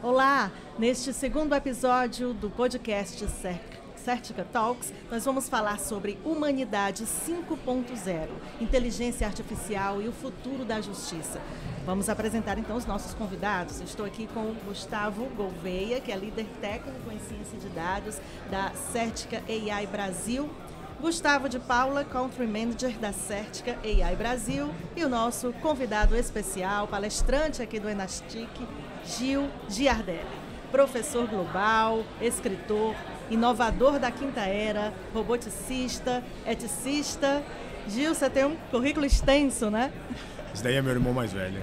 Olá! Neste segundo episódio do podcast Certica Talks, nós vamos falar sobre Humanidade 5.0, inteligência artificial e o futuro da justiça. Vamos apresentar então os nossos convidados. Estou aqui com o Gustavo Gouveia, que é líder técnico em ciência de dados da Certica AI Brasil. Gustavo de Paula, Country Manager da Certica AI Brasil. E o nosso convidado especial, palestrante aqui do Enastic, Gil Giardelli, professor global, escritor, inovador da quinta era, roboticista, eticista. Gil, você tem um currículo extenso, né? Esse daí é meu irmão mais velho.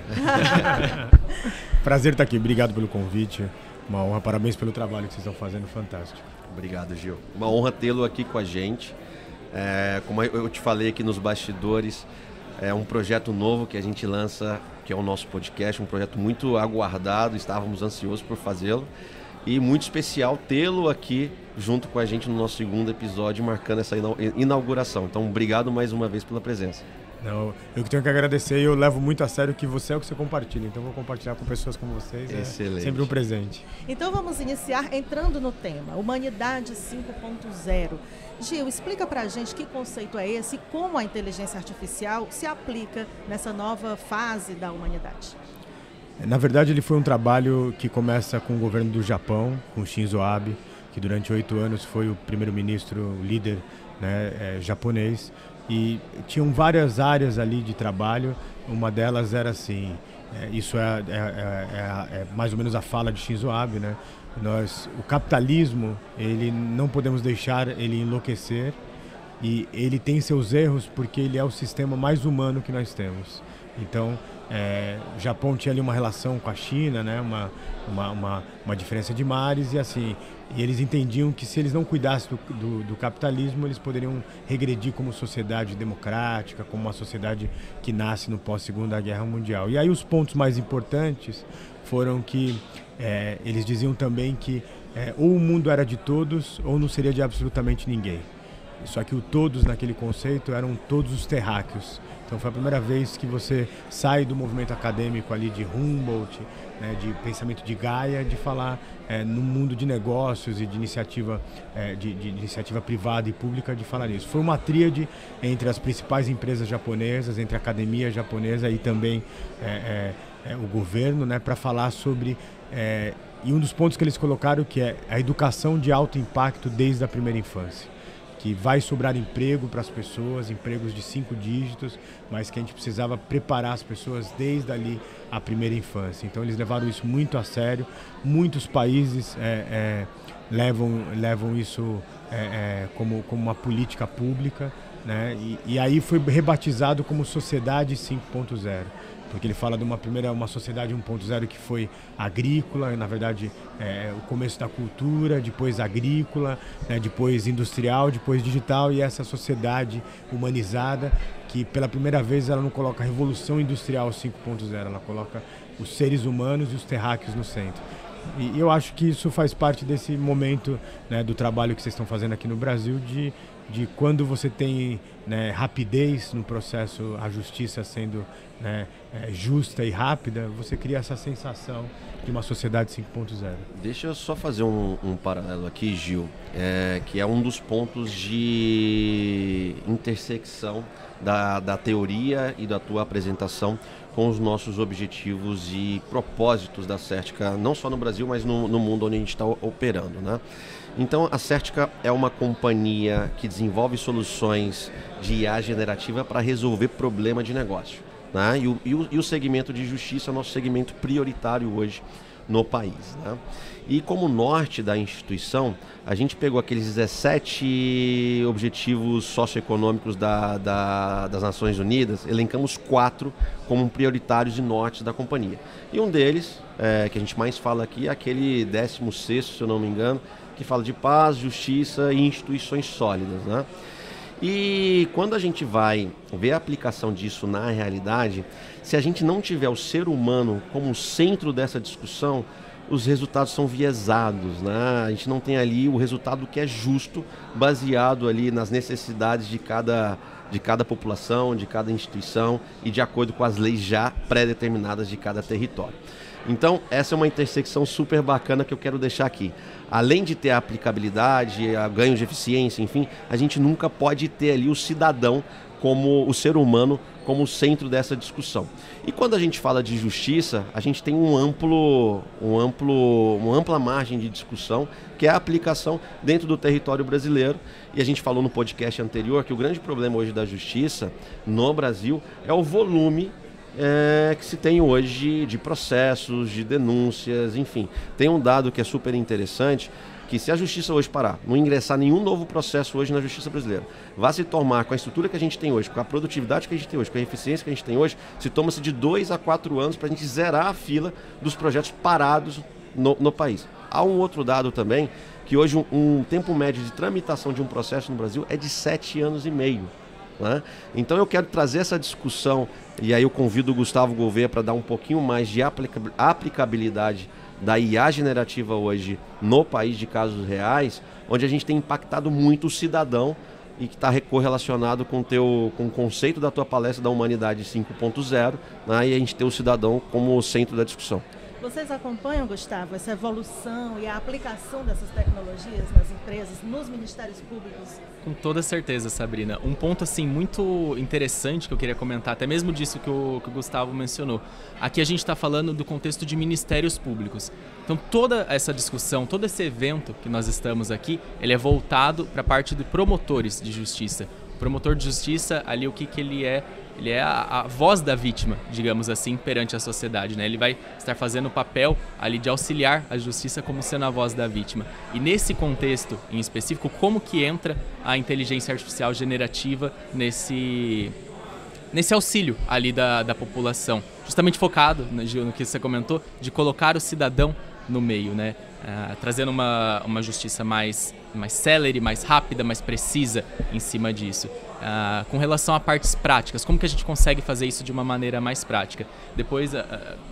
Prazer estar aqui, obrigado pelo convite, uma honra, parabéns pelo trabalho que vocês estão fazendo, fantástico. Obrigado, Gil. Uma honra tê-lo aqui com a gente. Como eu te falei aqui nos bastidores, é um projeto novo que a gente lança, que é o nosso podcast, um projeto muito aguardado, estávamos ansiosos por fazê-lo e muito especial tê-lo aqui junto com a gente no nosso segundo episódio, marcando essa inauguração. Então, obrigado mais uma vez pela presença. Não, eu que tenho que agradecer e eu levo muito a sério que você é o que você compartilha, então vou compartilhar com pessoas como vocês, excelente. É sempre um presente. Então vamos iniciar entrando no tema, Humanidade 5.0. Gil, explica pra gente que conceito é esse e como a inteligência artificial se aplica nessa nova fase da humanidade. Na verdade, ele foi um trabalho que começa com o governo do Japão, com Shinzo Abe, que durante 8 anos foi o primeiro-ministro, líder, né, japonês. E tinham várias áreas ali de trabalho, uma delas era assim, isso é mais ou menos a fala de Shinzo Abe, né? O capitalismo, ele não podemos deixar ele enlouquecer e ele tem seus erros porque ele é o sistema mais humano que nós temos. Então, o Japão tinha ali uma relação com a China, né? uma diferença de mares e assim, e eles entendiam que se eles não cuidassem do capitalismo, eles poderiam regredir como sociedade democrática, como uma sociedade que nasce no pós-Segunda Guerra Mundial. E aí os pontos mais importantes foram que eles diziam também que ou o mundo era de todos ou não seria de absolutamente ninguém. Só que o todos naquele conceito eram todos os terráqueos. Então foi a primeira vez que você sai do movimento acadêmico ali de Humboldt, né, de pensamento de Gaia, de falar no mundo de negócios e de iniciativa, de iniciativa privada e pública, de falar nisso. Foi uma tríade entre as principais empresas japonesas, entre a academia japonesa e também o governo, né, para falar sobre... e um dos pontos que eles colocaram que é a educação de alto impacto desde a primeira infância. Que vai sobrar emprego para as pessoas, empregos de 5 dígitos, mas que a gente precisava preparar as pessoas desde ali a primeira infância. Então eles levaram isso muito a sério, muitos países levam isso como uma política pública, né? E aí foi rebatizado como Sociedade 5.0. Porque ele fala de uma sociedade 1.0 que foi agrícola, na verdade o começo da cultura, depois agrícola, né, depois industrial, depois digital, e essa sociedade humanizada que pela primeira vez ela não coloca a Revolução Industrial 5.0, ela coloca os seres humanos e os terráqueos no centro. E eu acho que isso faz parte desse momento, né, do trabalho que vocês estão fazendo aqui no Brasil, de quando você tem, né, rapidez no processo, a justiça sendo, né, justa e rápida, você cria essa sensação de uma sociedade 5.0. Deixa eu só fazer um paralelo aqui, Gil, que é um dos pontos de intersecção da teoria e da tua apresentação com os nossos objetivos e propósitos da Certica, não só no Brasil, mas no mundo onde a gente está operando, né? Então, a Certica é uma companhia que desenvolve soluções de IA generativa para resolver problema de negócio, né? E o segmento de justiça é o nosso segmento prioritário hoje no país, né? E como norte da instituição, a gente pegou aqueles 17 objetivos socioeconômicos das Nações Unidas, elencamos 4 como prioritários e nortes da companhia. E um deles, que a gente mais fala aqui, é aquele 16º, se eu não me engano, que fala de paz, justiça e instituições sólidas, né? E quando a gente vai ver a aplicação disso na realidade, se a gente não tiver o ser humano como centro dessa discussão, os resultados são viesados, né? A gente não tem ali o resultado que é justo, baseado ali nas necessidades de cada população, de cada instituição e de acordo com as leis já pré-determinadas de cada território. Então, essa é uma intersecção super bacana que eu quero deixar aqui. Além de ter a aplicabilidade, a ganho de eficiência, enfim, a gente nunca pode ter ali o cidadão como o ser humano como centro dessa discussão. E quando a gente fala de justiça, a gente tem uma ampla margem de discussão, que é a aplicação dentro do território brasileiro. E a gente falou no podcast anterior que o grande problema hoje da justiça no Brasil é o volume que se tem hoje de processos, de denúncias, enfim. Tem um dado que é super interessante, que se a justiça hoje parar, não ingressar nenhum novo processo hoje na justiça brasileira, vai se tomar com a estrutura que a gente tem hoje, com a produtividade que a gente tem hoje, com a eficiência que a gente tem hoje, se toma-se de 2 a 4 anos para a gente zerar a fila dos projetos parados no país. Há um outro dado também, que hoje um tempo médio de tramitação de um processo no Brasil é de 7 anos e meio. Né? Então eu quero trazer essa discussão, e aí eu convido o Gustavo Gouveia para dar um pouquinho mais de aplicabilidade da IA generativa hoje no país de casos reais, onde a gente tem impactado muito o cidadão e que está correlacionado com o conceito da tua palestra da Humanidade 5.0, né? E a gente tem o cidadão como centro da discussão. Vocês acompanham, Gustavo, essa evolução e a aplicação dessas tecnologias nas empresas, nos ministérios públicos? Com toda certeza, Sabrina. Um ponto assim muito interessante que eu queria comentar, até mesmo disso que o Gustavo mencionou. Aqui a gente está falando do contexto de ministérios públicos. Então toda essa discussão, todo esse evento que nós estamos aqui, ele é voltado para a parte de promotores de justiça. O promotor de justiça, ali o que ele é? Ele é a voz da vítima, digamos assim, perante a sociedade, né? Ele vai estar fazendo o papel ali de auxiliar a justiça como sendo a voz da vítima. E nesse contexto em específico, como que entra a inteligência artificial generativa nesse auxílio ali da população? Justamente focado, Gil, no que você comentou, de colocar o cidadão no meio, né? Trazendo uma justiça mais célere, mais rápida, mais precisa em cima disso. Com relação a partes práticas, como que a gente consegue fazer isso de uma maneira mais prática? Depois,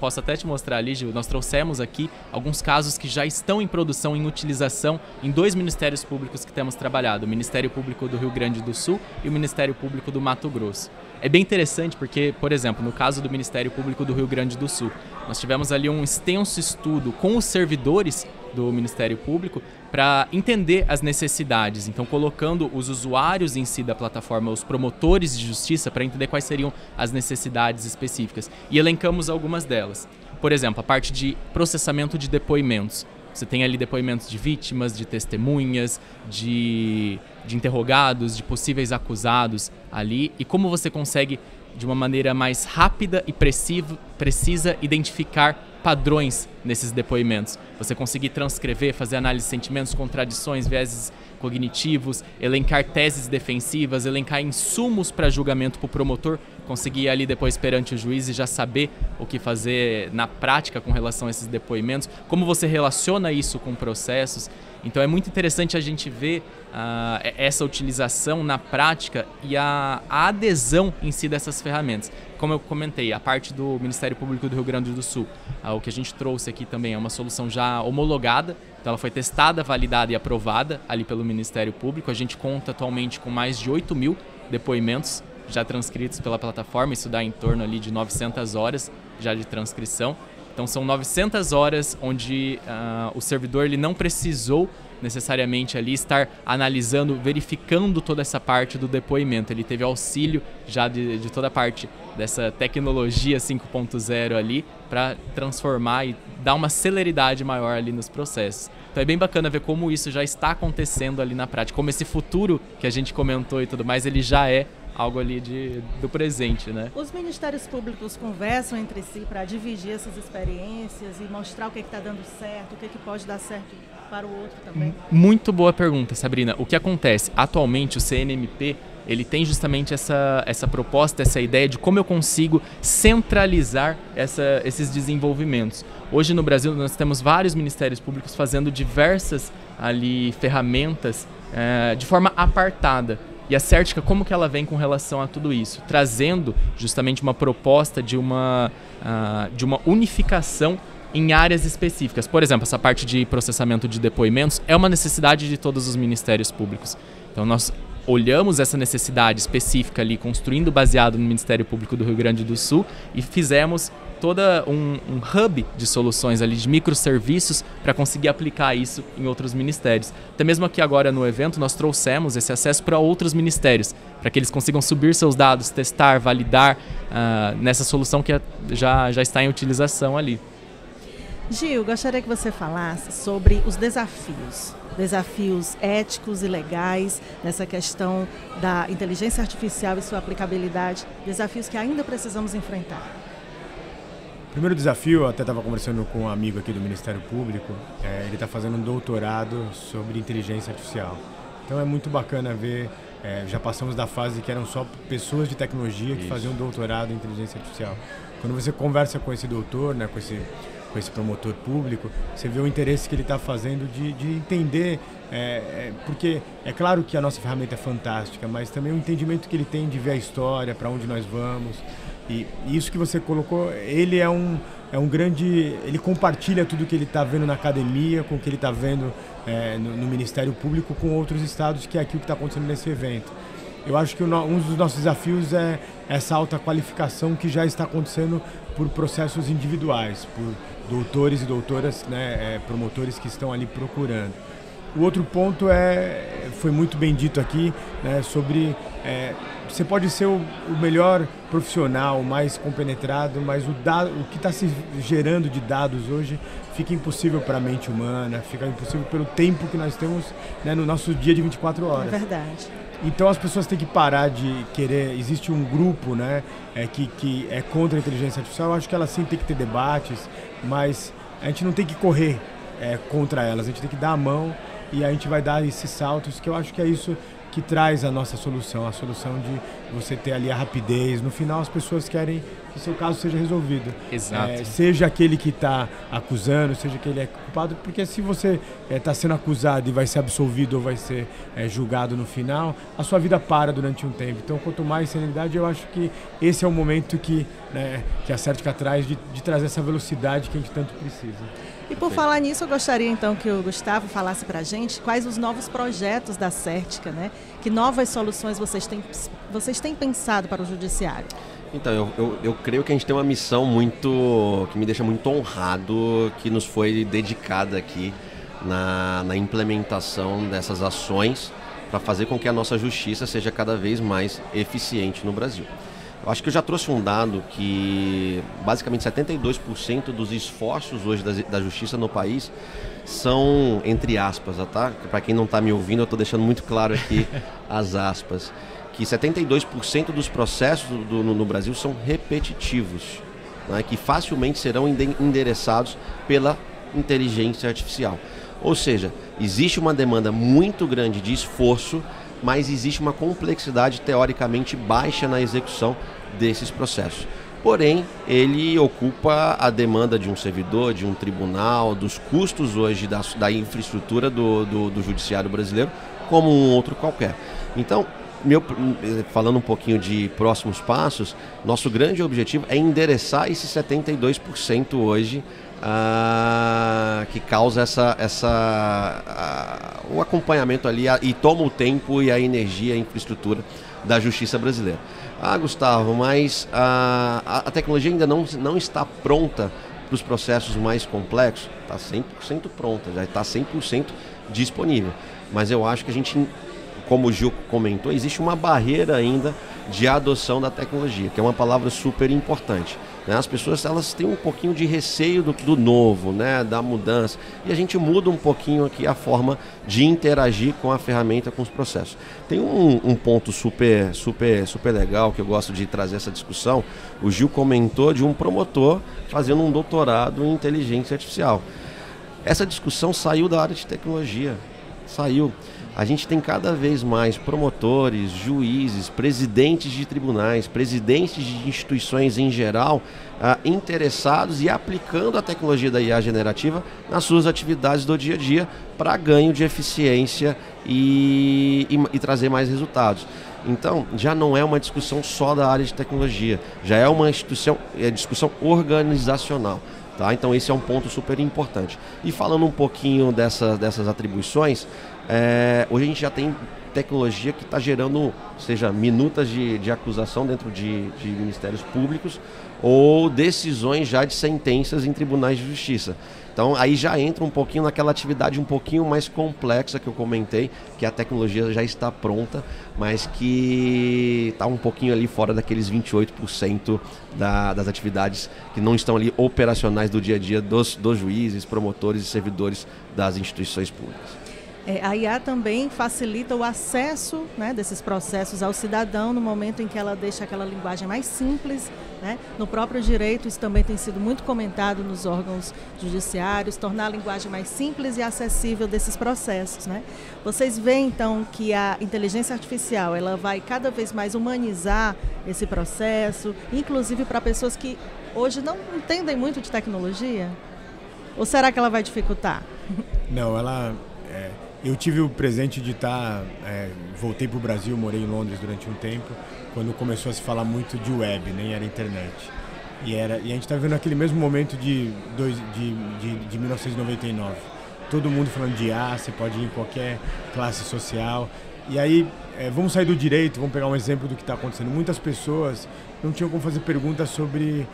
posso até te mostrar ali, Gil, nós trouxemos aqui alguns casos que já estão em produção, em utilização em 2 ministérios públicos que temos trabalhado, o Ministério Público do Rio Grande do Sul e o Ministério Público do Mato Grosso. É bem interessante porque, por exemplo, no caso do Ministério Público do Rio Grande do Sul, nós tivemos ali um extenso estudo com os servidores do Ministério Público para entender as necessidades, então colocando os usuários em si da plataforma, os promotores de justiça, para entender quais seriam as necessidades específicas. E elencamos algumas delas. Por exemplo, a parte de processamento de depoimentos. Você tem ali depoimentos de vítimas, de testemunhas, de interrogados, de possíveis acusados ali, e como você consegue, de uma maneira mais rápida e precisa, identificar padrões nesses depoimentos. Você conseguir transcrever, fazer análise de sentimentos, contradições, vieses cognitivos, elencar teses defensivas, elencar insumos para julgamento para o promotor, conseguir ali depois perante o juiz e já saber o que fazer na prática com relação a esses depoimentos, como você relaciona isso com processos. Então é muito interessante a gente ver essa utilização na prática e a adesão em si dessas ferramentas. Como eu comentei, a parte do Ministério Público do Rio Grande do Sul, o que a gente trouxe aqui também é uma solução já homologada, então ela foi testada, validada e aprovada ali pelo Ministério Público. A gente conta atualmente com mais de 8.000 depoimentos já transcritos pela plataforma, isso dá em torno ali de 900 horas já de transcrição. Então são 900 horas onde o servidor ele não precisou necessariamente ali estar analisando, verificando toda essa parte do depoimento. Ele teve auxílio já de toda a parte dessa tecnologia 5.0 ali para transformar e dar uma celeridade maior ali nos processos. Então é bem bacana ver como isso já está acontecendo ali na prática, como esse futuro que a gente comentou e tudo mais, ele já é algo ali do presente, né? Os ministérios públicos conversam entre si para dividir essas experiências e mostrar o que está dando certo, o que pode dar certo para o outro também? Muito boa pergunta, Sabrina. O que acontece? Atualmente o CNMP ele tem justamente essa proposta, essa ideia de como eu consigo centralizar esses desenvolvimentos. Hoje no Brasil nós temos vários ministérios públicos fazendo diversas ali ferramentas de forma apartada. E a Certica, como que ela vem com relação a tudo isso? Trazendo justamente uma proposta de uma unificação em áreas específicas. Por exemplo, essa parte de processamento de depoimentos é uma necessidade de todos os ministérios públicos. Então nós olhamos essa necessidade específica ali, construindo baseado no Ministério Público do Rio Grande do Sul e fizemos toda um hub de soluções ali, de microserviços para conseguir aplicar isso em outros ministérios. Até mesmo aqui agora no evento nós trouxemos esse acesso para outros ministérios, para que eles consigam subir seus dados, testar, validar nessa solução que já está em utilização ali. Gil, gostaria que você falasse sobre os desafios éticos e legais nessa questão da inteligência artificial e sua aplicabilidade, desafios que ainda precisamos enfrentar. O primeiro desafio, eu até estava conversando com um amigo aqui do Ministério Público, ele está fazendo um doutorado sobre inteligência artificial. Então é muito bacana ver, já passamos da fase que eram só pessoas de tecnologia que faziam doutorado em inteligência artificial. Quando você conversa com esse doutor, né, com esse promotor público, você vê o interesse que ele está fazendo de entender, porque é claro que a nossa ferramenta é fantástica, mas também o entendimento que ele tem de ver a história, para onde nós vamos. E isso que você colocou, ele é um grande... Ele compartilha tudo que ele está vendo na academia, com o que ele está vendo no Ministério Público, com outros estados, que é aqui o que está acontecendo nesse evento. Eu acho que um dos nossos desafios é essa alta qualificação que já está acontecendo por processos individuais, por doutores e doutoras, né, promotores que estão ali procurando. O outro ponto foi muito bem dito aqui, né, sobre... você pode ser o melhor profissional, o mais compenetrado, mas o que está se gerando de dados hoje fica impossível para a mente humana, fica impossível pelo tempo que nós temos, né, no nosso dia de 24 horas. É verdade. Então as pessoas têm que parar de querer... Existe um grupo, né, que é contra a inteligência artificial. Eu acho que ela sim tem que ter debates, mas a gente não tem que correr contra elas, a gente tem que dar a mão e a gente vai dar esses saltos, que eu acho que é isso que traz a nossa solução, a solução de você ter ali a rapidez. No final as pessoas querem que o seu caso seja resolvido. Exato. Seja aquele que está acusando, seja aquele que é culpado, porque se você está sendo acusado e vai ser absolvido ou vai ser julgado no final, a sua vida para durante um tempo. Então, quanto mais serenidade, eu acho que esse é o momento que a Certica traz de trazer essa velocidade que a gente tanto precisa. E por falar nisso, eu gostaria então que o Gustavo falasse para a gente quais os novos projetos da Certica, né? Que novas soluções vocês têm pensado para o judiciário? Então, eu creio que a gente tem uma missão que me deixa muito honrado, que nos foi dedicada aqui na implementação dessas ações para fazer com que a nossa justiça seja cada vez mais eficiente no Brasil. Eu acho que eu já trouxe um dado que basicamente 72% dos esforços hoje da justiça no país são, entre aspas, tá? Para quem não está me ouvindo, eu estou deixando muito claro aqui as aspas, que 72% dos processos no Brasil são repetitivos, né? Que facilmente serão endereçados pela inteligência artificial. Ou seja, existe uma demanda muito grande de esforço, mas existe uma complexidade teoricamente baixa na execução desses processos. Porém, ele ocupa a demanda de um servidor, de um tribunal, dos custos hoje da infraestrutura do judiciário brasileiro, como um outro qualquer. Então, falando um pouquinho de próximos passos, nosso grande objetivo é endereçar esses 72% hoje que causa o acompanhamento ali e toma o tempo e a energia e a infraestrutura da justiça brasileira. Gustavo, mas a tecnologia ainda não está pronta para os processos mais complexos? Está 100% pronta, já está 100% disponível. Mas eu acho que a gente, como o Gil comentou, existe uma barreira ainda de adoção da tecnologia, que é uma palavra super importante. né? As pessoas elas têm um pouquinho de receio do novo, né? Da mudança, e a gente muda um pouquinho aqui a forma de interagir com a ferramenta, com os processos. Tem um ponto super legal que eu gosto de trazer essa discussão. O Gil comentou de um promotor fazendo um doutorado em inteligência artificial. Essa discussão saiu da área de tecnologia, saiu. A gente tem cada vez mais promotores, juízes, presidentes de tribunais, presidentes de instituições em geral, interessados e aplicando a tecnologia da IA generativa nas suas atividades do dia a dia para ganho de eficiência e trazer mais resultados. Então, já não é uma discussão só da área de tecnologia, já é uma discussão organizacional. Tá? Então esse é um ponto super importante. E falando um pouquinho dessas atribuições, hoje a gente já tem tecnologia que está gerando, seja minutas de acusação dentro de ministérios públicos ou decisões já de sentenças em tribunais de justiça. Então aí já entra um pouquinho naquela atividade um pouquinho mais complexa que eu comentei, que a tecnologia já está pronta, mas que está um pouquinho ali fora daqueles 28% das atividades que não estão ali operacionais do dia a dia dos juízes, promotores e servidores das instituições públicas. A IA também facilita o acesso, né, desses processos ao cidadão no momento em que ela deixa aquela linguagem mais simples, né? No próprio direito, isso também tem sido muito comentado nos órgãos judiciários, tornar a linguagem mais simples e acessível desses processos, né? Vocês veem, então, que a inteligência artificial ela vai cada vez mais humanizar esse processo, inclusive para pessoas que hoje não entendem muito de tecnologia? Ou será que ela vai dificultar? Não, eu tive o presente de voltei para o Brasil, morei em Londres durante um tempo, quando começou a se falar muito de web, nem era internet. E a gente está vivendo aquele mesmo momento de 1999. Todo mundo falando de IA, você pode ir em qualquer classe social. E aí, vamos sair do direito, vamos pegar um exemplo do que está acontecendo. Muitas pessoas não tinham como fazer perguntas sobre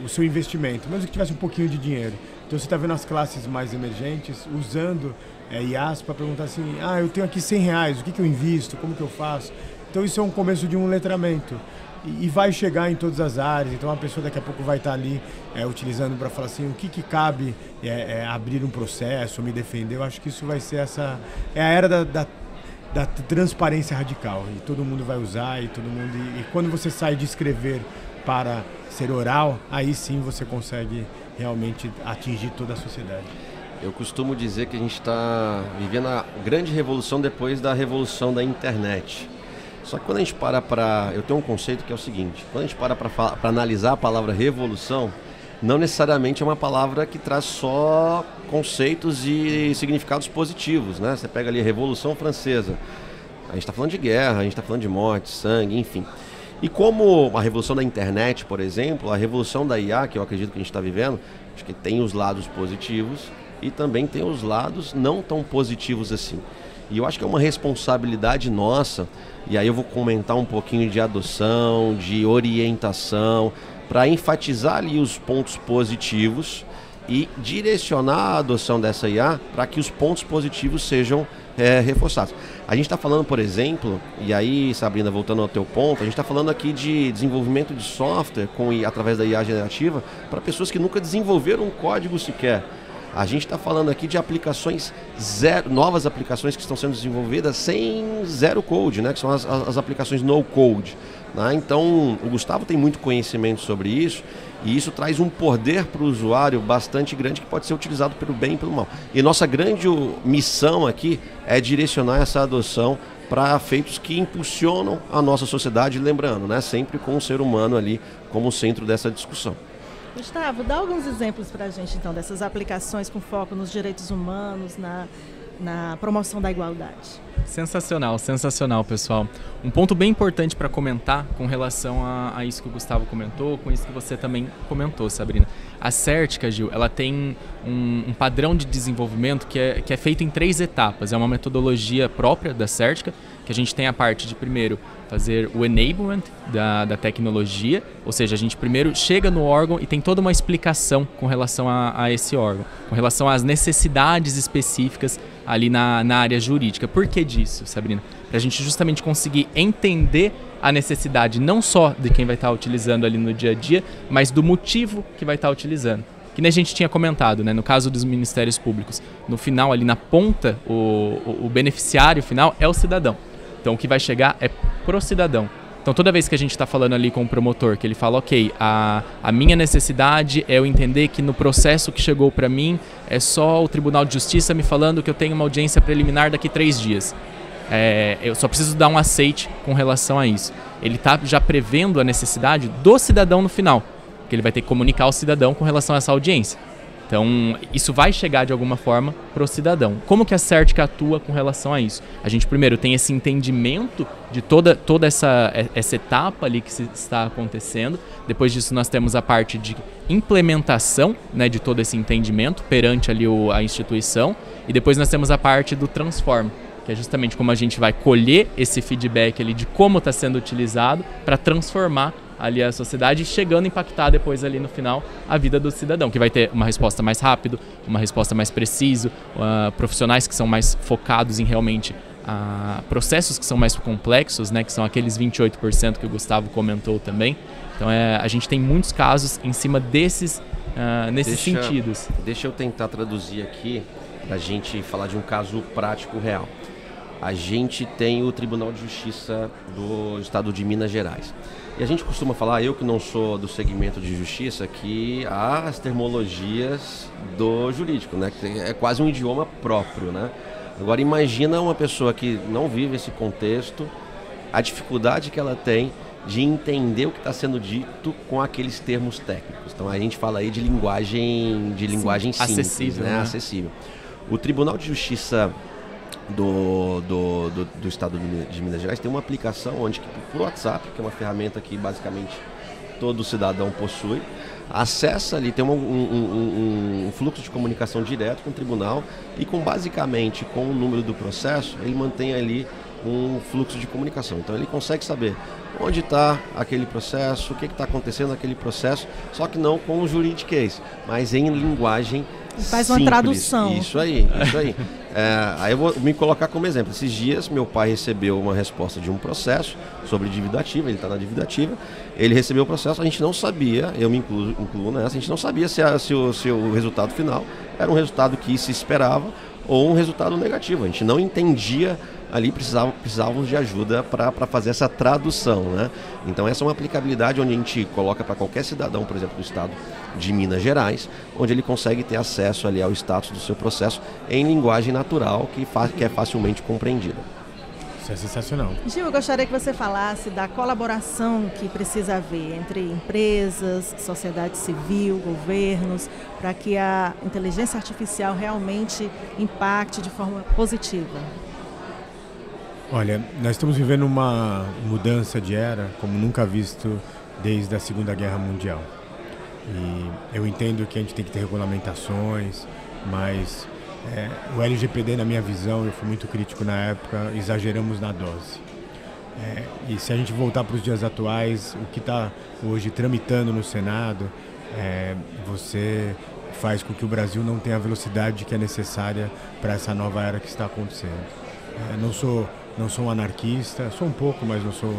o seu investimento, mesmo que tivesse um pouquinho de dinheiro. Então você está vendo as classes mais emergentes usando IAs para perguntar assim, eu tenho aqui R$100, o que eu invisto, como que eu faço? Então isso é um começo de um letramento e vai chegar em todas as áreas. Então a pessoa daqui a pouco vai estar ali utilizando para falar assim, o que cabe abrir um processo, me defender. Eu acho que isso vai ser a era da transparência radical, e todo mundo vai usar, e quando você sai de escrever para ser oral, aí sim você consegue realmente atingir toda a sociedade. Eu costumo dizer que a gente está vivendo a grande revolução depois da revolução da internet. Só que quando a gente eu tenho um conceito que é o seguinte: quando a gente para analisar a palavra revolução, não necessariamente é uma palavra que traz só conceitos e significados positivos, né? Você pega ali a Revolução Francesa, a gente está falando de guerra, a gente está falando de morte, sangue, enfim. E como a revolução da internet, por exemplo, a revolução da IA, que eu acredito que a gente está vivendo, acho que tem os lados positivos e também tem os lados não tão positivos assim. E eu acho que é uma responsabilidade nossa, e aí eu vou comentar um pouquinho de adoção, de orientação, para enfatizar ali os pontos positivos e direcionar a adoção dessa IA para que os pontos positivos sejam reforçados. A gente está falando, por exemplo, e aí, Sabrina, voltando ao teu ponto, a gente está falando aqui de desenvolvimento de software através da IA generativa para pessoas que nunca desenvolveram um código sequer. A gente está falando aqui de aplicações novas aplicações que estão sendo desenvolvidas sem zero code, né? Que são as aplicações no code. Né? Então, o Gustavo tem muito conhecimento sobre isso, e isso traz um poder para o usuário bastante grande que pode ser utilizado pelo bem e pelo mal. E nossa grande missão aqui é direcionar essa adoção para feitos que impulsionam a nossa sociedade, lembrando, né? Sempre com o ser humano ali como centro dessa discussão. Gustavo, dá alguns exemplos para a gente, então, dessas aplicações com foco nos direitos humanos, na promoção da igualdade. Sensacional, sensacional, pessoal. Um ponto bem importante para comentar com relação a isso que o Gustavo comentou, com isso que você também comentou, Sabrina. A Certica, Gil, ela tem um padrão de desenvolvimento que é feito em 3 etapas. É uma metodologia própria da Certica, que a gente tem a parte de, primeiro, fazer o enablement da tecnologia, ou seja, a gente primeiro chega no órgão e tem toda uma explicação com relação a esse órgão, com relação às necessidades específicas ali na área jurídica. Por que disso, Sabrina? Para a gente justamente conseguir entender a necessidade não só de quem vai estar utilizando ali no dia a dia, mas do motivo que vai estar utilizando. Que nem a gente tinha comentado, né? No caso dos ministérios públicos, no final ali na ponta, o beneficiário final é o cidadão. Então o que vai chegar é pro cidadão. Então toda vez que a gente está falando ali com o promotor, que ele fala, ok, a minha necessidade é eu entender que no processo que chegou para mim é só o Tribunal de Justiça me falando que eu tenho uma audiência preliminar daqui 3 dias. Eu só preciso dar um aceite com relação a isso. Ele está já prevendo a necessidade do cidadão no final, que ele vai ter que comunicar ao cidadão com relação a essa audiência. Então, isso vai chegar de alguma forma para o cidadão. Como que a CERTIC atua com relação a isso? A gente primeiro tem esse entendimento de toda essa etapa ali que está acontecendo. Depois disso, nós temos a parte de implementação, né, de todo esse entendimento perante ali a instituição. E depois nós temos a parte do transform, que é justamente como a gente vai colher esse feedback ali de como está sendo utilizado para transformar ali a sociedade, chegando a impactar depois ali no final a vida do cidadão, que vai ter uma resposta mais rápida, uma resposta mais precisa, profissionais que são mais focados em realmente processos que são mais complexos, né, que são aqueles 28% que o Gustavo comentou também. Então a gente tem muitos casos em cima nesses sentidos. Deixa eu tentar traduzir aqui para a gente falar de um caso prático real. A gente tem o Tribunal de Justiça do Estado de Minas Gerais. E a gente costuma falar, eu que não sou do segmento de justiça, que há as terminologias do jurídico, né? Que é quase um idioma próprio, né? Agora imagina uma pessoa que não vive esse contexto, a dificuldade que ela tem de entender o que está sendo dito com aqueles termos técnicos. Então a gente fala aí de linguagem simples, acessível, né? Acessível. O Tribunal de Justiça do Estado de Minas Gerais tem uma aplicação onde, por WhatsApp, que é uma ferramenta que basicamente todo cidadão possui, acessa ali, tem um fluxo de comunicação direto com o tribunal e basicamente com o número do processo, ele mantém ali um fluxo de comunicação. Então ele consegue saber onde está aquele processo, o que está acontecendo naquele processo, só que não com o juridiquês, mas em linguagem faz simples. Uma tradução. Isso aí. Aí eu vou me colocar como exemplo. Esses dias meu pai recebeu uma resposta de um processo sobre dívida ativa, ele está na dívida ativa, ele recebeu o processo, a gente não sabia, eu me incluo nessa, a gente não sabia se o resultado final era um resultado que se esperava ou um resultado negativo. A gente não entendia ali, precisávamos de ajuda para fazer essa tradução, né? Então essa é uma aplicabilidade onde a gente coloca para qualquer cidadão, por exemplo, do estado de Minas Gerais, onde ele consegue ter acesso ali ao status do seu processo em linguagem natural que é facilmente compreendida. Isso é sensacional. Gil, eu gostaria que você falasse da colaboração que precisa haver entre empresas, sociedade civil, governos, para que a inteligência artificial realmente impacte de forma positiva. Olha, nós estamos vivendo uma mudança de era como nunca visto desde a Segunda Guerra Mundial. E eu entendo que a gente tem que ter regulamentações, mas o LGPD, na minha visão, eu fui muito crítico na época, exageramos na dose. E se a gente voltar para os dias atuais, o que está hoje tramitando no Senado, você faz com que o Brasil não tenha a velocidade que é necessária para essa nova era que está acontecendo. Não sou um anarquista, sou um pouco, mas não sou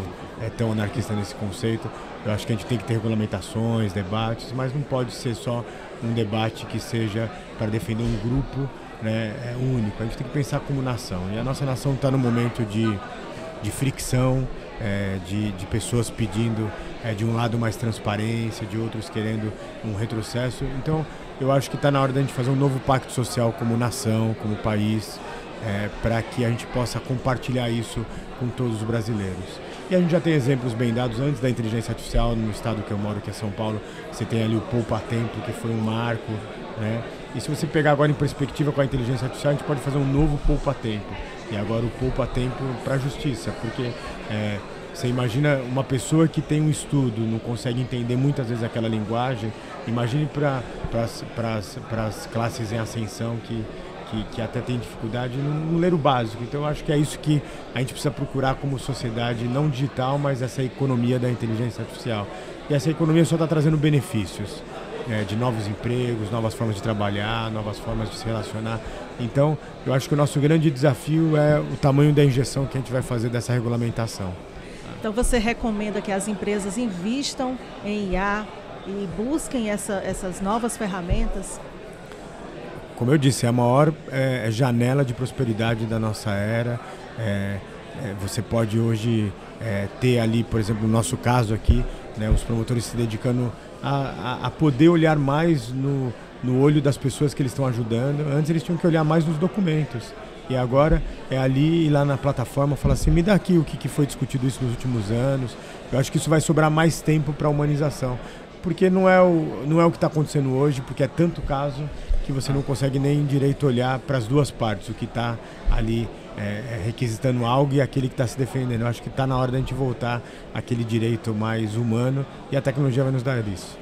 tão anarquista nesse conceito. Eu acho que a gente tem que ter regulamentações, debates, mas não pode ser só um debate que seja para defender um grupo, né, único. A gente tem que pensar como nação. E a nossa nação está num momento de fricção, de pessoas pedindo de um lado mais transparência, de outros querendo um retrocesso. Então, eu acho que está na hora da gente fazer um novo pacto social como nação, como país, para que a gente possa compartilhar isso com todos os brasileiros. E a gente já tem exemplos bem dados antes da inteligência artificial no estado que eu moro, que é São Paulo. Você tem ali o Poupa Tempo, que foi um marco, né? E se você pegar agora em perspectiva com a inteligência artificial, a gente pode fazer um novo Poupa Tempo. E agora o Poupa Tempo para a justiça, porque você imagina uma pessoa que tem um estudo, não consegue entender muitas vezes aquela linguagem, imagine para as classes em ascensão que até tem dificuldade no ler o básico. Então eu acho que é isso que a gente precisa procurar como sociedade, não digital, mas essa economia da inteligência artificial. E essa economia só está trazendo benefícios, de novos empregos, novas formas de trabalhar, novas formas de se relacionar. Então eu acho que o nosso grande desafio é o tamanho da injeção que a gente vai fazer dessa regulamentação. Então você recomenda que as empresas invistam em IA e busquem essas novas ferramentas? Como eu disse, é a maior janela de prosperidade da nossa era. Você pode hoje ter ali, por exemplo, no nosso caso aqui, né, os promotores se dedicando a poder olhar mais no olho das pessoas que eles estão ajudando. Antes eles tinham que olhar mais nos documentos. E agora é ali ir lá na plataforma, falar assim, me dá aqui o que foi discutido isso nos últimos anos. Eu acho que isso vai sobrar mais tempo para a humanização. Porque não é o que está acontecendo hoje, porque é tanto caso que você não consegue nem direito olhar para as duas partes, o que está ali requisitando algo e aquele que está se defendendo. Eu acho que está na hora da gente voltar àquele direito mais humano e a tecnologia vai nos dar isso.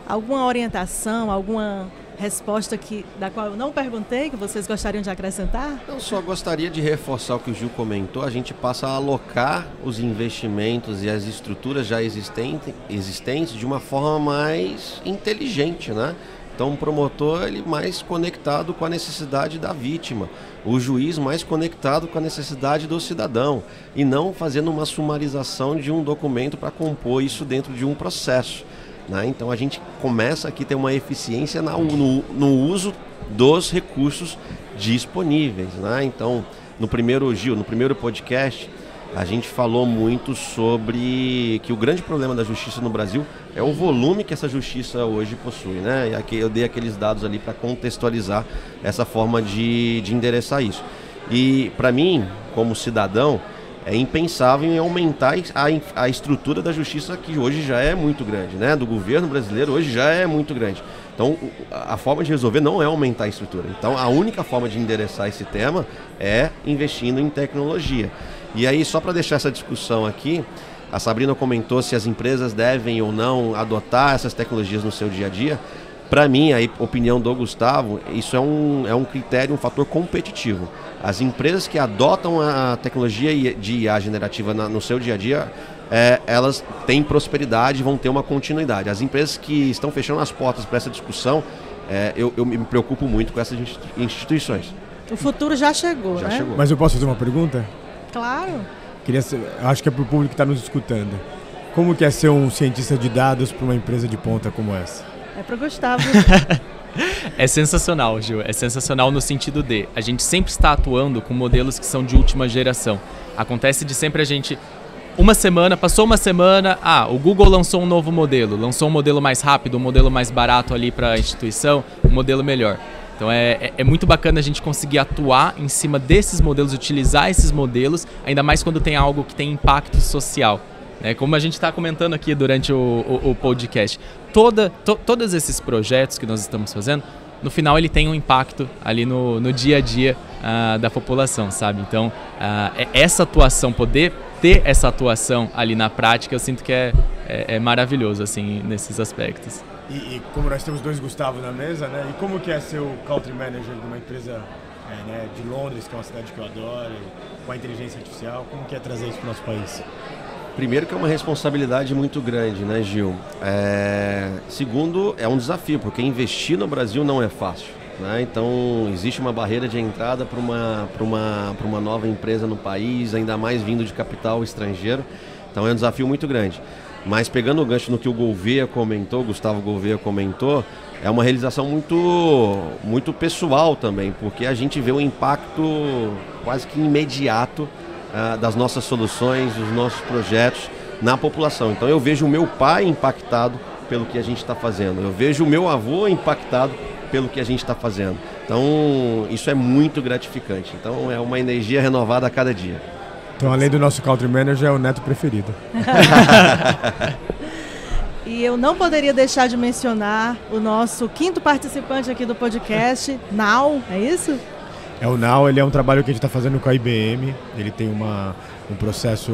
Alguma orientação, alguma resposta da qual eu não perguntei, que vocês gostariam de acrescentar? Eu só gostaria de reforçar o que o Gil comentou. A gente passa a alocar os investimentos e as estruturas já existentes de uma forma mais inteligente, né? Então o promotor ele mais conectado com a necessidade da vítima, o juiz mais conectado com a necessidade do cidadão e não fazendo uma sumarização de um documento para compor isso dentro de um processo. Né? Então a gente começa aqui a ter uma eficiência no uso dos recursos disponíveis. Né? Então no primeiro podcast a gente falou muito sobre que o grande problema da justiça no Brasil é o volume que essa justiça hoje possui, né? E aqui eu dei aqueles dados ali para contextualizar essa forma de endereçar isso. E para mim, como cidadão, é impensável em aumentar a estrutura da justiça que hoje já é muito grande, né? Do governo brasileiro hoje já é muito grande. Então a forma de resolver não é aumentar a estrutura. Então a única forma de endereçar esse tema é investindo em tecnologia. E aí, só para deixar essa discussão aqui, a Sabrina comentou se as empresas devem ou não adotar essas tecnologias no seu dia a dia. Para mim, a opinião do Gustavo, isso é um critério, um fator competitivo. As empresas que adotam a tecnologia de IA generativa no seu dia a dia, elas têm prosperidade e vão ter uma continuidade. As empresas que estão fechando as portas para essa discussão, eu me preocupo muito com essas instituições. O futuro já chegou, já né? chegou. Mas eu posso fazer uma pergunta? Claro. Acho que é para o público que está nos escutando. Como que é ser um cientista de dados para uma empresa de ponta como essa? É para o Gustavo. É sensacional, Gil. É sensacional no sentido de a gente sempre está atuando com modelos que são de última geração. Acontece de sempre a gente... Passou uma semana, o Google lançou um novo modelo. Lançou um modelo mais rápido, um modelo mais barato ali para a instituição, um modelo melhor. Então é muito bacana a gente conseguir atuar em cima desses modelos, utilizar esses modelos, ainda mais quando tem algo que tem impacto social. Né? Como a gente está comentando aqui durante o podcast, todos esses projetos que nós estamos fazendo, no final ele tem um impacto ali no dia a dia da população, sabe? Então essa atuação, poder ter essa atuação ali na prática, eu sinto que é maravilhoso assim, nesses aspectos. E como nós temos dois Gustavos na mesa, né? E como que é ser o Country Manager de uma empresa de Londres, que é uma cidade que eu adoro, com a inteligência artificial, como que é trazer isso para o nosso país? Primeiro que é uma responsabilidade muito grande, né, Gil? Segundo, é um desafio, porque investir no Brasil não é fácil. Né? Então, existe uma barreira de entrada para uma nova empresa no país, ainda mais vindo de capital estrangeiro. Então, é um desafio muito grande. Mas pegando o gancho no que o Gustavo Gouveia comentou, é uma realização muito pessoal também, porque a gente vê o impacto quase que imediato das nossas soluções, dos nossos projetos na população. Então eu vejo o meu pai impactado pelo que a gente está fazendo, eu vejo o meu avô impactado pelo que a gente está fazendo. Então isso é muito gratificante. Então é uma energia renovada a cada dia. Então, além do nosso Country Manager, é o neto preferido. E eu não poderia deixar de mencionar o nosso quinto participante aqui do podcast, Nau, é isso? O Nau, ele é um trabalho que a gente está fazendo com a IBM. Ele tem um processo,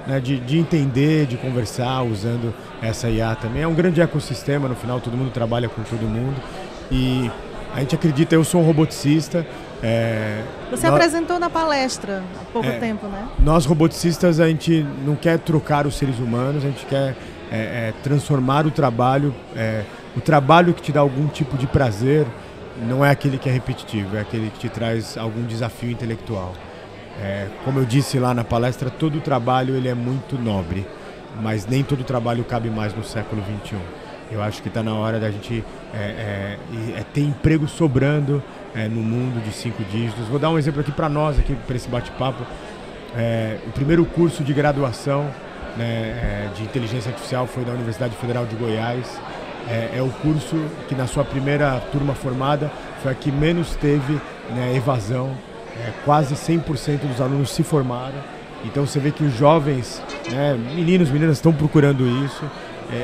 né, de entender, de conversar, usando essa IA também. É um grande ecossistema, no final todo mundo trabalha com todo mundo. E a gente acredita, eu sou um roboticista. Você apresentou na palestra há pouco tempo, né? Nós roboticistas, a gente não quer trocar os seres humanos, a gente quer transformar o trabalho que te dá algum tipo de prazer, não é aquele que é repetitivo, é aquele que te traz algum desafio intelectual. Como eu disse lá na palestra, todo trabalho ele é muito nobre, mas nem todo trabalho cabe mais no século XXI. Eu acho que está na hora da gente ter emprego sobrando no mundo de 5 dígitos. Vou dar um exemplo aqui para nós, aqui para esse bate-papo. O primeiro curso de graduação, né, de inteligência artificial foi da Universidade Federal de Goiás. É o curso que na sua primeira turma formada foi a que menos teve, né, evasão. Quase 100% dos alunos se formaram. Então você vê que os jovens, né, meninos, meninas estão procurando isso.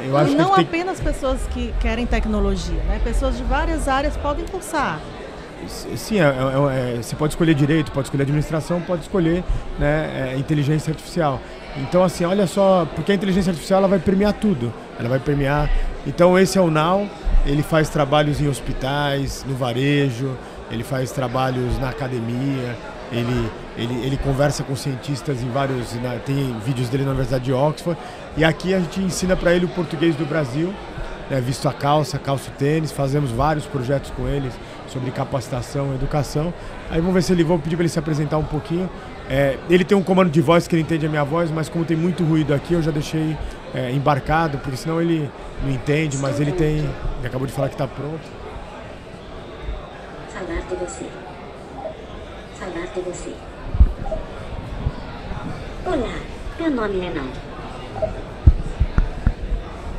Eu acho não que apenas pessoas que querem tecnologia, né? Pessoas de várias áreas podem cursar. Sim, você pode escolher direito, pode escolher administração, pode escolher, né, inteligência artificial. Então, assim, olha só, porque a inteligência artificial ela vai permear tudo. Ela vai permear. Então, esse é o Now, ele faz trabalhos em hospitais, no varejo, ele faz trabalhos na academia, ele conversa com cientistas em vários... Tem vídeos dele na Universidade de Oxford. E aqui a gente ensina para ele o português do Brasil, né, visto a calça o tênis, fazemos vários projetos com eles sobre capacitação, educação. Aí vamos ver se vou pedir para ele se apresentar um pouquinho. Ele tem um comando de voz que ele entende a minha voz, mas como tem muito ruído aqui, eu já deixei embarcado, porque senão ele não entende, mas ele acabou de falar que está pronto. Saudade de você. Saudade de você. Olá, meu nome é Reinaldo.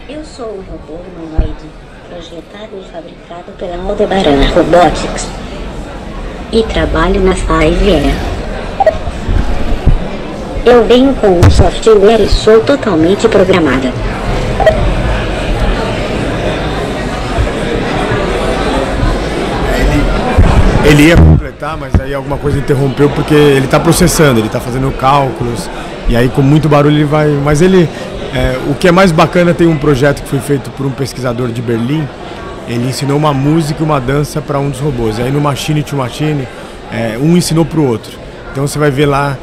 Eu sou um robô humanoide projetado e fabricado pela Aldebaran Robotics e trabalho na 5R. Eu venho com um software e sou totalmente programada. Ele ia completar, mas aí alguma coisa interrompeu porque ele está processando, ele está fazendo cálculos e aí com muito barulho ele vai... Mas o que é mais bacana, tem um projeto que foi feito por um pesquisador de Berlim. Ele ensinou uma música e uma dança para um dos robôs. E aí no Machine to Machine, um ensinou para o outro. Então você vai ver lá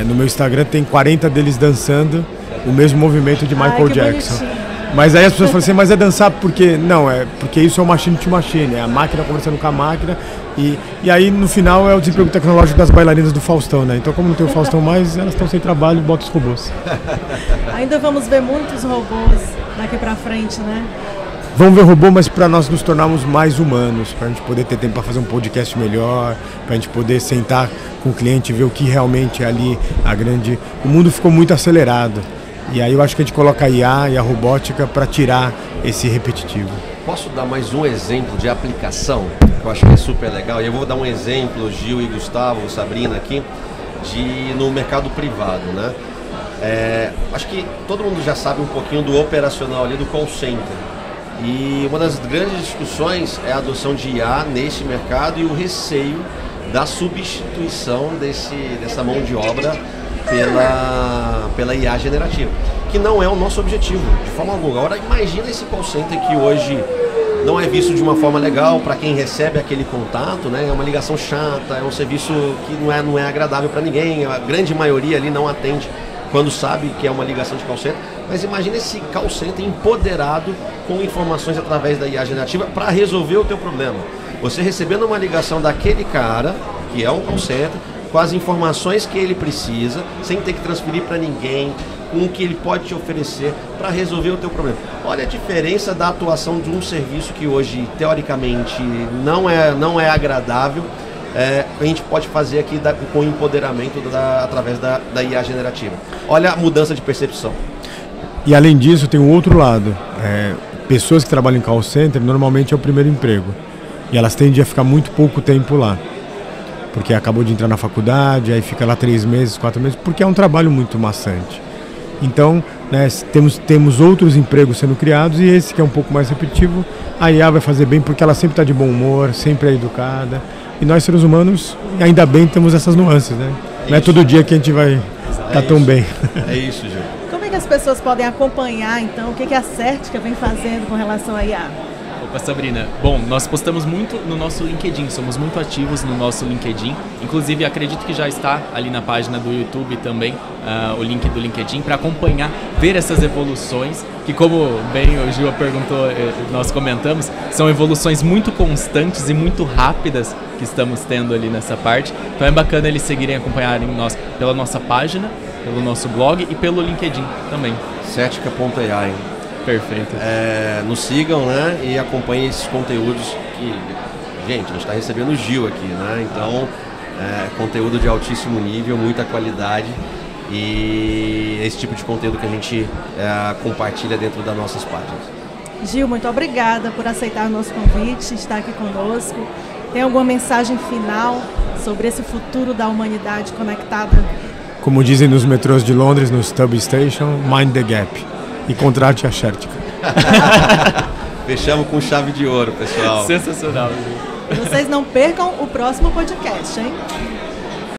no meu Instagram, tem 40 deles dançando o mesmo movimento de Michael Jackson. Bonitinho. Mas aí as pessoas falam assim, mas é dançar porque... Não, porque isso é o Machine to Machine, é a máquina conversando com a máquina. E aí no final é o desemprego tecnológico das bailarinas do Faustão, né? Então como não tem o Faustão mais, elas estão sem trabalho e botam os robôs. Ainda vamos ver muitos robôs daqui pra frente, né? Vamos ver robô, mas para nós nos tornarmos mais humanos, para a gente poder ter tempo para fazer um podcast melhor, para a gente poder sentar com o cliente e ver o que realmente é ali O mundo ficou muito acelerado. E aí eu acho que a gente coloca a IA e a robótica para tirar esse repetitivo. Posso dar mais um exemplo de aplicação, que eu acho que é super legal? E eu vou dar um exemplo, Gil e Gustavo, Sabrina aqui, no mercado privado, né? Acho que todo mundo já sabe um pouquinho do operacional ali do call center. E uma das grandes discussões é a adoção de IA nesse mercado e o receio da substituição dessa mão de obra pela IA generativa, que não é o nosso objetivo, de forma alguma. Agora imagina esse call center que hoje não é visto de uma forma legal para quem recebe aquele contato, né? É uma ligação chata, é um serviço que não é agradável para ninguém, a grande maioria ali não atende quando sabe que é uma ligação de call center. Mas imagina esse call center empoderado com informações através da IA generativa para resolver o teu problema. Você recebendo uma ligação daquele cara, que é um call center, com as informações que ele precisa, sem ter que transferir para ninguém, com o que ele pode te oferecer para resolver o teu problema. Olha a diferença da atuação de um serviço que hoje, teoricamente, não é agradável, a gente pode fazer aqui com o empoderamento através da IA generativa. Olha a mudança de percepção. E além disso, tem um outro lado. Pessoas que trabalham em call center, normalmente é o primeiro emprego. E elas tendem a ficar muito pouco tempo lá. Porque acabou de entrar na faculdade, aí fica lá 3 meses, 4 meses, porque é um trabalho muito maçante. Então, né, temos outros empregos sendo criados e esse que é um pouco mais repetitivo, a IA vai fazer bem porque ela sempre está de bom humor, sempre é educada. E nós, seres humanos, ainda bem temos essas nuances, né? Não é todo dia que a gente vai estar tão bem. É isso, Gil. Como é que as pessoas podem acompanhar, então, o que a Certica vem fazendo com relação à IA? Opa, Sabrina. Bom, nós postamos muito no nosso LinkedIn, somos muito ativos no nosso LinkedIn. Inclusive, acredito que já está ali na página do YouTube também, o link do LinkedIn, para acompanhar, ver essas evoluções, que como bem o Gil perguntou, nós comentamos, são evoluções muito constantes e muito rápidas que estamos tendo ali nessa parte. Então é bacana eles seguirem, acompanharem nós pela nossa página, pelo nosso blog e pelo LinkedIn também. Certica.ai. Perfeito. Nos sigam, né? E acompanhem esses conteúdos que, gente, a gente está recebendo o Gil aqui, né? Então, conteúdo de altíssimo nível, muita qualidade e esse tipo de conteúdo que a gente compartilha dentro das nossas páginas. Gil, muito obrigada por aceitar o nosso convite, estar aqui conosco. Tem alguma mensagem final sobre esse futuro da humanidade conectada? Como dizem nos metrôs de Londres, no Tube Station, mind the gap. E contrate a Certica. Fechamos com chave de ouro, pessoal. Sensacional. Vocês não percam o próximo podcast, hein?